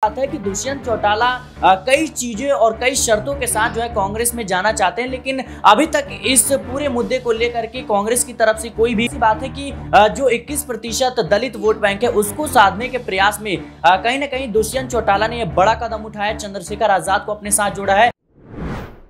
बात है कि दुष्यंत चौटाला कई चीजें और कई शर्तों के साथ जो है कांग्रेस में जाना चाहते हैं, लेकिन अभी तक इस पूरे मुद्दे को लेकर के कांग्रेस की तरफ से कोई भी बात है कि जो 21% दलित वोट बैंक है उसको साधने के प्रयास में कहीं ना कहीं दुष्यंत चौटाला ने यह बड़ा कदम उठाया, चंद्रशेखर आजाद को अपने साथ जोड़ा है।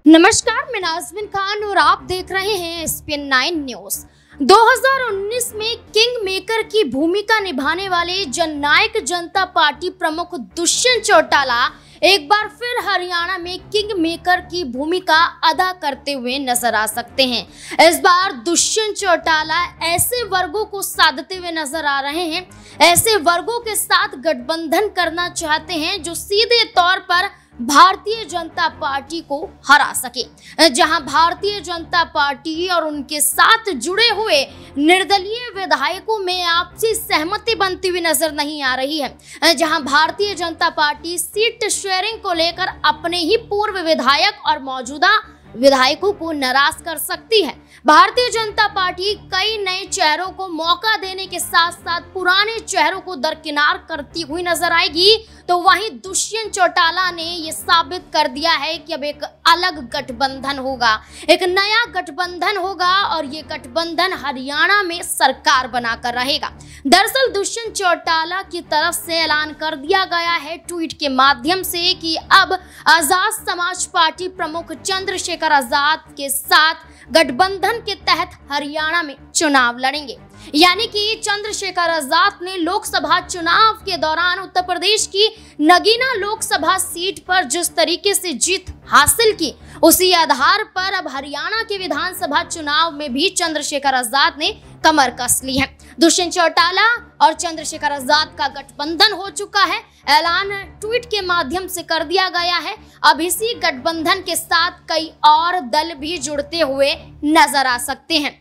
नमस्कार, मैं नाज़मीन खान और आप देख रहे हैं SPN 9 न्यूज। 2019 में किंग मेकर की भूमिका निभाने वाले जननायक जनता पार्टी प्रमुख दुष्यंत चौटाला एक बार फिर हरियाणा में किंग मेकर की भूमिका अदा करते हुए नजर आ सकते हैं। इस बार दुष्यंत चौटाला ऐसे वर्गों को साधते हुए नजर आ रहे हैं, ऐसे वर्गों के साथ गठबंधन करना चाहते हैं जो सीधे तौर पर भारतीय जनता पार्टी को हरा सके। जहां भारतीय जनता पार्टी और उनके साथ जुड़े हुए निर्दलीय विधायकों में आपसी सहमति बनती हुई नजर नहीं आ रही है, जहां Bharatiya Janata party seat sharing को लेकर अपने ही पूर्व विधायक और मौजूदा विधायकों को नाराज कर सकती है। भारतीय जनता पार्टी कई नए चेहरों को मौका देने के साथ साथ पुराने चेहरों को दरकिनार करती हुई नजर आएगी, तो वहीं दुष्यंत चौटाला ने यह साबित कर दिया है कि अब एक अलग गठबंधन होगा, एक नया गठबंधन होगा और ये गठबंधन हरियाणा में सरकार बनाकर रहेगा। दरअसल दुष्यंत चौटाला की तरफ से ऐलान कर दिया गया है ट्वीट के माध्यम से कि अब आजाद समाज पार्टी प्रमुख चंद्रशेखर आजाद के साथ गठबंधन के तहत हरियाणा में चुनाव लड़ेंगे। यानी कि चंद्रशेखर आजाद ने लोकसभा चुनाव के दौरान उत्तर प्रदेश की नगीना लोकसभा सीट पर जिस तरीके से जीत हासिल की, उसी आधार पर अब हरियाणा के विधानसभा चुनाव में भी चंद्रशेखर आजाद ने कमर कस ली है। दुष्यंत चौटाला और चंद्रशेखर आजाद का गठबंधन हो चुका है, ऐलान ट्वीट के माध्यम से कर दिया गया है। अब इसी गठबंधन के साथ कई और दल भी जुड़ते हुए नजर आ सकते हैं,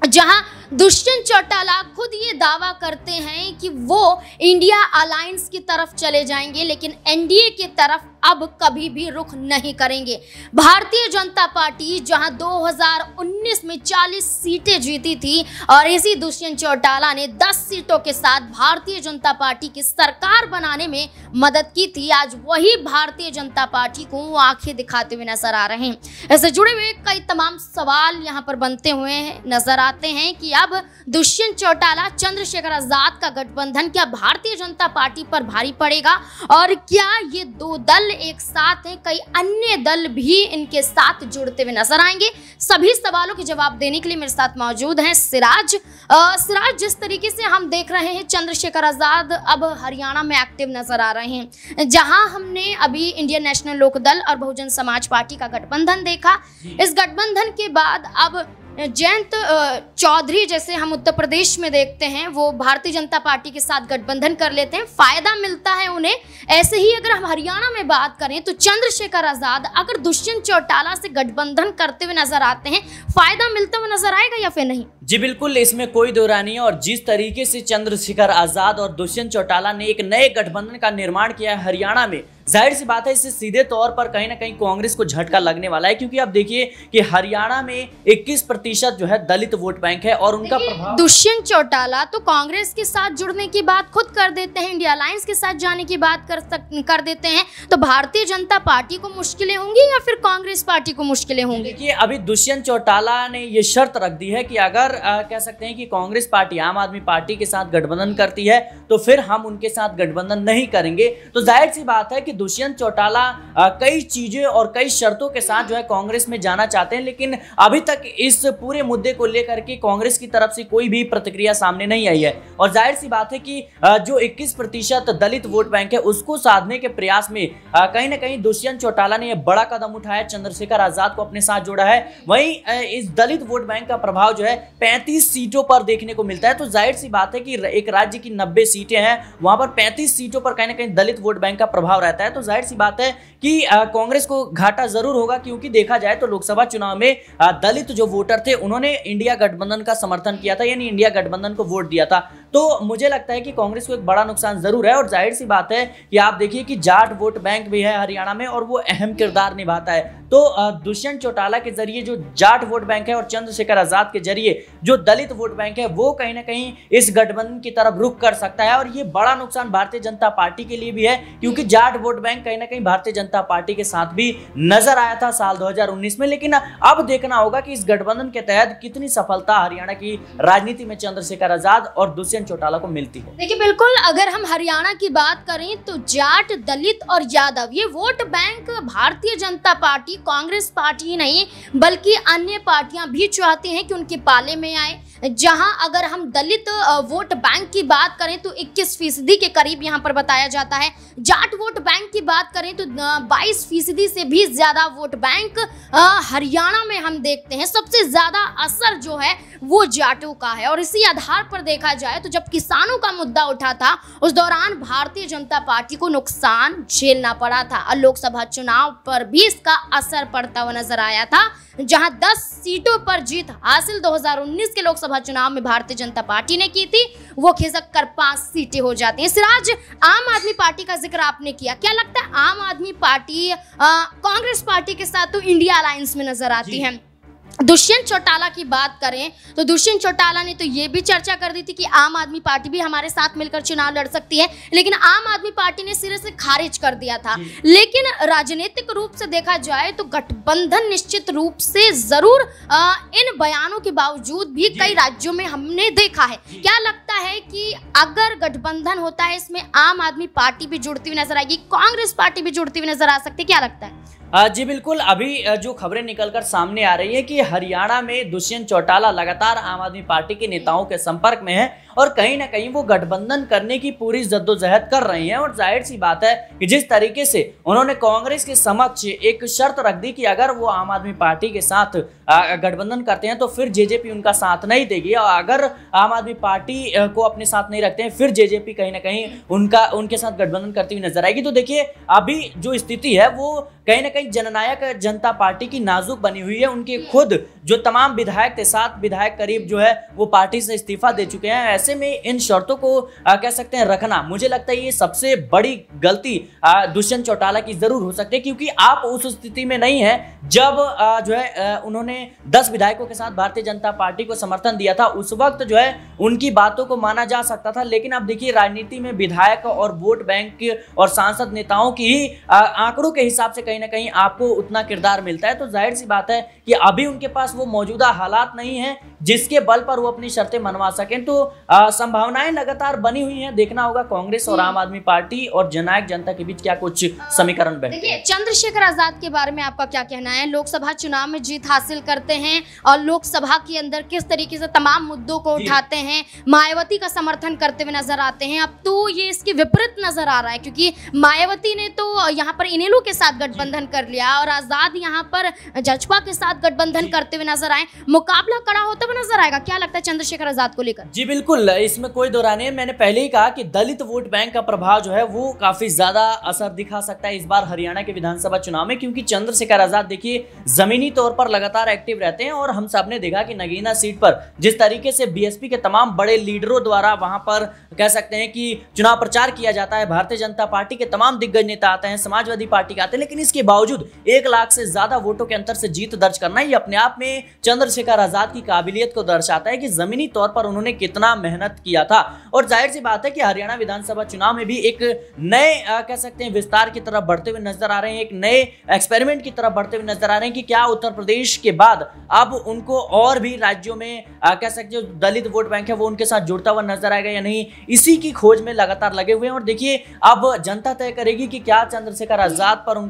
जहां दुष्यंत चौटाला खुद ये दावा करते हैं कि वो इंडिया अलायंस की तरफ चले जाएंगे, लेकिन एनडीए की तरफ अब कभी भी रुख नहीं करेंगे। भारतीय जनता पार्टी जहां 2019 में 40 सीटें जीती थी और इसी दुष्यंत चौटाला ने 10 सीटों के साथ भारतीय जनता पार्टी की सरकार बनाने में मदद की थी, आज वही भारतीय जनता पार्टी को आंखें दिखाते हुए नजर आ रहे हैं। इससे जुड़े हुए कई तमाम सवाल यहां पर बनते हुए नजर आते हैं कि अब दुष्यंत चौटाला चंद्रशेखर आजाद का गठबंधन क्या भारतीय जनता पार्टी पर भारी पड़ेगा, और क्या ये दो दल एक साथ हैं, कई अन्य दल भी इनके साथ जुड़ते हुए नजर आएंगे। सभी सवालों के जवाब देने के लिए मेरे साथ मौजूद हैं सिराज। सिराज, जिस तरीके से हम देख रहे हैं चंद्रशेखर आजाद अब हरियाणा में एक्टिव नजर आ रहे हैं, जहां हमने अभी इंडियन नेशनल लोकदल और बहुजन समाज पार्टी का गठबंधन देखा, इस गठबंधन के बाद अब जयंत चौधरी जैसे हम उत्तर प्रदेश में देखते हैं वो भारतीय जनता पार्टी के साथ गठबंधन कर लेते हैं, फायदा मिलता है उन्हें। ऐसे ही अगर हम हरियाणा में बात करें तो चंद्रशेखर आजाद अगर दुष्यंत चौटाला से गठबंधन करते हुए नजर आते हैं, फायदा मिलता हुआ नजर आएगा या फिर नहीं? जी बिल्कुल, इसमें कोई दो राय नहीं है। और जिस तरीके से चंद्रशेखर आजाद और दुष्यंत चौटाला ने एक नए गठबंधन का निर्माण किया है हरियाणा में, जाहिर सी बात है इससे सीधे तौर पर कहीं ना कहीं कांग्रेस को झटका लगने वाला है, क्योंकि अब देखिए कि हरियाणा में 21% जो है दलित वोट बैंक है और उनका प्रभाव। दुष्यंत चौटाला तो कांग्रेस के साथ जुड़ने की बात खुद कर देते हैं, इंडिया अलायंस के साथ जाने की बात कर देते हैं, तो भारतीय जनता पार्टी को मुश्किलें होंगी या फिर कांग्रेस पार्टी को मुश्किलें होंगी? देखिए अभी दुष्यंत चौटाला ने ये शर्त रख दी है कि अगर कह सकते हैं कि कांग्रेस पार्टी आम आदमी पार्टी के साथ गठबंधन करती है तो फिर हम उनके साथ गठबंधन नहीं करेंगे। तो जाहिर सी बात है कि दुष्यंत चौटाला कई चीजें और कई शर्तों के साथ जो है कांग्रेस में जाना चाहते हैं, लेकिन अभी तक इस पूरे मुद्दे को लेकर के कांग्रेस की तरफ से कोई भी प्रतिक्रिया सामने नहीं आई है। और जाहिर सी बात है कि जो 21% दलित वोट बैंक है उसको साधने के प्रयास में कहीं ना कहीं दुष्यंत चौटाला ने यह बड़ा कदम उठाया, चंद्रशेखर आजाद को अपने साथ जोड़ा है। वहीं इस दलित वोट बैंक का प्रभाव जो है 35 सीटों पर देखने को मिलता है। तो जाहिर सी बात है कि एक राज्य की 90 सीटें हैं, वहां पर 35 सीटों पर कहीं ना कहीं दलित वोट बैंक का प्रभाव रहता है। तो जाहिर सी बात है कि कांग्रेस को घाटा जरूर होगा, क्योंकि देखा जाए तो लोकसभा चुनाव में दलित जो वोटर थे उन्होंने इंडिया गठबंधन का समर्थन किया था, यानी इंडिया गठबंधन को वोट दिया था। तो मुझे लगता है कि कांग्रेस को एक बड़ा नुकसान जरूर है। और जाहिर सी बात है कि आप देखिए कि जाट वोट बैंक भी है हरियाणा में और वो अहम किरदार निभाता है। तो दुष्यंत चौटाला के जरिए जो जाट वोट बैंक है और चंद्रशेखर आजाद के जरिए जो दलित वोट बैंक है वो कहीं ना कहीं इस गठबंधन की तरफ रुख कर सकता है। और ये बड़ा नुकसान भारतीय जनता पार्टी के लिए भी है, क्योंकि जाट वोट बैंक कहीं ना कहीं भारतीय जनता पार्टी के साथ भी नजर आया था साल 2019 में। लेकिन अब देखना होगा कि इस गठबंधन के तहत कितनी सफलता हरियाणा की राजनीति में चंद्रशेखर आजाद और दुष्यंत चौटाला को मिलती है। देखिए बिल्कुल, अगर हम हरियाणा की बात करें तो जाट, दलित और यादव ये vote bank Bharatiya Janata party, Congress party ही नहीं बल्कि अन्य पार्टियां भी चाहती हैं कि उनके पाले में आए। जहां अगर हम दलित वोट बैंक की बात करें तो 21% के करीब यहां पर बताया जाता है। जाट वोट बैंक की बात करें तो 22% से भी ज्यादा वोट बैंक हरियाणा में हम देखते हैं। सबसे ज्यादा असर जो है वो जाटों का है। और इसी आधार पर देखा जाए तो जब किसानों का मुद्दा उठा था उस दौरान भारतीय जनता पार्टी को नुकसान झेलना पड़ा था और लोकसभा चुनाव पर भी इसका असर पड़ता हुआ नजर आया था, जहां 10 सीटों पर जीत हासिल 2019 के लोकसभा चुनाव में भारतीय जनता पार्टी ने की थी, वो खिसक कर 5 सीटें हो जाती हैं। सिराज, आम आदमी पार्टी का जिक्र आपने किया, क्या लगता है आम आदमी पार्टी कांग्रेस पार्टी के साथ तो इंडिया अलायंस में नजर आती है? दुष्यंत चौटाला की बात करें तो दुष्यंत चौटाला ने तो ये भी चर्चा कर दी थी कि आम आदमी पार्टी भी हमारे साथ मिलकर चुनाव लड़ सकती है, लेकिन आम आदमी पार्टी ने सिरे से खारिज कर दिया था। लेकिन राजनीतिक रूप से देखा जाए तो गठबंधन निश्चित रूप से जरूर इन बयानों के बावजूद भी कई राज्यों में हमने देखा है। क्या लगता है कि अगर गठबंधन होता है इसमें आम आदमी पार्टी भी जुड़ती हुई नजर आएगी, कांग्रेस पार्टी भी जुड़ती हुई नजर आ सकती है, क्या लगता है? जी बिल्कुल, अभी जो खबरें निकलकर सामने आ रही है कि हरियाणा में दुष्यंत चौटाला लगातार आम आदमी पार्टी के नेताओं के संपर्क में है और कहीं ना कहीं वो गठबंधन करने की पूरी जद्दोजहद कर रही हैं। और जाहिर सी बात है कि जिस तरीके से उन्होंने कांग्रेस के समक्ष एक शर्त रख दी कि अगर वो आम आदमी पार्टी के साथ गठबंधन करते हैं तो फिर जेजेपी उनका साथ नहीं देगी, और अगर आम आदमी पार्टी को अपने साथ नहीं रखते हैं फिर जेजेपी कहीं ना कहीं उनके साथ गठबंधन करती हुई नजर आएगी। तो देखिए अभी जो स्थिति है वो कहीं ना कहीं जननायक जनता पार्टी की नाजुक बनी हुई है। उनके खुद जो तमाम विधायक थे, 7 विधायक करीब जो है वो पार्टी से इस्तीफा दे चुके हैं। ऐसे में इन शर्तों को कह सकते हैं रखना, मुझे लगता है ये सबसे बड़ी गलती दुष्यंत चौटाला की जरूर हो सकती है, क्योंकि आप उस स्थिति में नहीं है जब जो है उन्होंने 10 विधायकों के साथ भारतीय जनता पार्टी को समर्थन दिया था। उस वक्त जो है उनकी बातों को माना जा सकता था, लेकिन अब देखिए राजनीति में विधायक और वोट बैंक और सांसद नेताओं की ही आंकड़ों के हिसाब से कहीं ना कहीं आपको उतना किरदार मिलता है। तो जाहिर सी बात है कि अभी उनके पास वो मौजूदा हालात नहीं है जिसके बल पर वो अपनी शर्तें मनवा सकें। तो संभावनाएं लगातार बनी हुई हैं, देखना होगा कांग्रेस और आम आदमी पार्टी और जननायक जनता के बीच क्या कुछ समीकरण बैठते हैं। देखिए चंद्रशेखर आजाद के बारे में आपका क्या कहना है? लोकसभा चुनाव में जीत हासिल करते हैं और लोकसभा के अंदर किस तरीके से तमाम मुद्दों को उठाते हैं, मायावती का समर्थन करते हुए नजर आते हैं। अब तो ये इसके विपरीत नजर आ रहा है, क्योंकि मायावती ने तो यहाँ पर इनेलो के साथ गठबंधन कर लिया और आजाद यहाँ पर जजपा के साथ गठबंधन करते हुए नजर आए। मुकाबला कड़ा होता हुआ नजर आएगा, क्या लगता है चंद्रशेखर आजाद को लेकर? जी बिल्कुल, इसमें कोई दो राय नहीं है। मैंने पहले ही कहा कि दलित वोट बैंक का प्रभाव जो है वो काफी ज्यादा असर दिखा सकता है इस बार हरियाणा के विधानसभा चुनाव में, क्योंकि चंद्रशेखर आजाद देखिए जमीनी तौर पर लगातार एक्टिव रहते हैं। और हम सब ने देखा कि नगीना सीट पर जिस तरीके से बीएसपी के तमाम बड़े लीडरों द्वारा वहां पर कह सकते हैं कि चुनाव प्रचार किया जाता है, भारतीय जनता पार्टी के तमाम दिग्गज नेता आते हैं, समाजवादी पार्टी के आते हैं, लेकिन इसके बावजूद 1 लाख से ज्यादा वोटों के अंतर से जीत दर्ज करना ये अपने आप में चंद्रशेखर आजाद की काबिलियत को दर्शाता है कि जमीनी तौर पर उन्होंने कितना मेहनत किया था। और जाहिर सी बात है कि हरियाणा विधानसभा चुनाव में भी एक नए कह सकते हैं विस्तार की तरफ बढ़ते हुए नजर आ रहे हैं, एक नए एक्सपेरिमेंट की तरफ बढ़ते हुए नजर आ रहे हैं कि क्या उत्तर प्रदेश के बाद अब उनको और भी राज्यों में कह सकते हैं दलित वोट बैंक है वो उनके साथ जुड़ता हुआ नजर आएगा या नहीं। इसी की खोज में लगातार लगे हुए हैं और देखिए अब जनता तय करेगी कि क्या चंद्रशेखर आजाद पर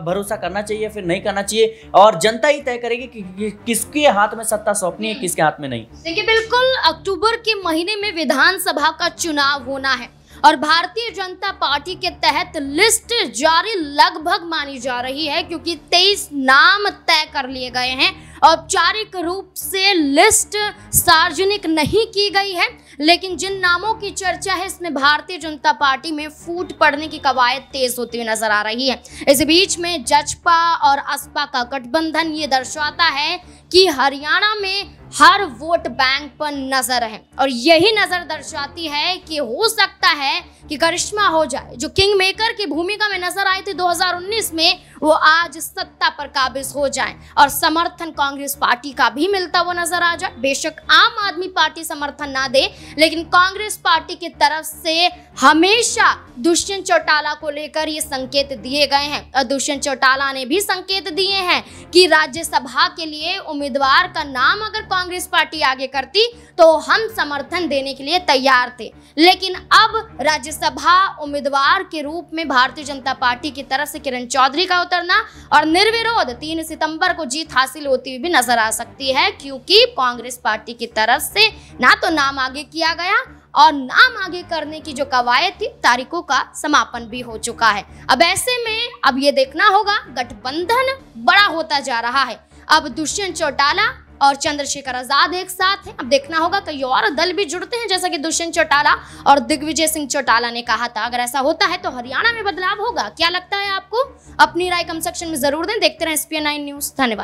भरोसा करना चाहिए फिर नहीं करना चाहिए, और जनता ही तय करेगी कि किसके हाथ में सत्ता सौंपनी है किसके हाथ में नहीं। देखिए बिल्कुल, अक्टूबर के महीने में विधानसभा का चुनाव होना है और भारतीय जनता पार्टी के तहत लिस्ट जारी लगभग मानी जा रही है, क्योंकि 23 नाम तय कर लिए गए हैं। औपचारिक रूप से लिस्ट सार्वजनिक नहीं की गई है, लेकिन जिन नामों की चर्चा है इसमें भारतीय जनता पार्टी में फूट पड़ने की कवायद तेज होती हुई नजर आ रही है। इस बीच में जजपा और असपा का गठबंधन ये दर्शाता है कि हरियाणा में हर वोट बैंक पर नजर है और यही नजर दर्शाती है कि हो सकता है कि करिश्मा हो जाए। जो किंग मेकर की भूमिका में नजर आई थी 2019 में, वो आज सत्ता पर काबिज हो जाए और समर्थन कांग्रेस पार्टी का भी मिलता हुआ नजर आ जाए। बेशक आम आदमी पार्टी समर्थन ना दे, लेकिन कांग्रेस पार्टी की तरफ से हमेशा दुष्यंत चौटाला को लेकर ये संकेत दिए गए हैं और दुष्यंत चौटाला ने भी संकेत दिए हैं कि राज्यसभा के लिए उम्मीदवार का नाम अगर कांग्रेस पार्टी आगे करती तो हम समर्थन देने के लिए तैयार थे। लेकिन अब राज्यसभा उम्मीदवार के रूप में भारतीय जनता पार्टी की तरफ से किरण चौधरी का उतरना और निर्विरोध 3 सितंबर को जीत हासिल होती हुई भी नजर आ सकती है, क्योंकि कांग्रेस पार्टी की तरफ से ना तो नाम आगे किया गया और नाम आगे करने की जो कवायद थी, तारीखों का समापन भी हो चुका है। अब ऐसे में अब ये देखना होगा, गठबंधन बड़ा होता जा रहा है। अब दुष्यंत चौटाला और चंद्रशेखर आजाद एक साथ हैं। अब देखना होगा कई और दल भी जुड़ते हैं, जैसा कि दुष्यंत चौटाला और दिग्विजय सिंह चौटाला ने कहा था। अगर ऐसा होता है तो हरियाणा में बदलाव होगा। क्या लगता है आपको? अपनी राय कमेंट सेक्शन में जरूर दें। देखते रहें SPN9 न्यूज। धन्यवाद।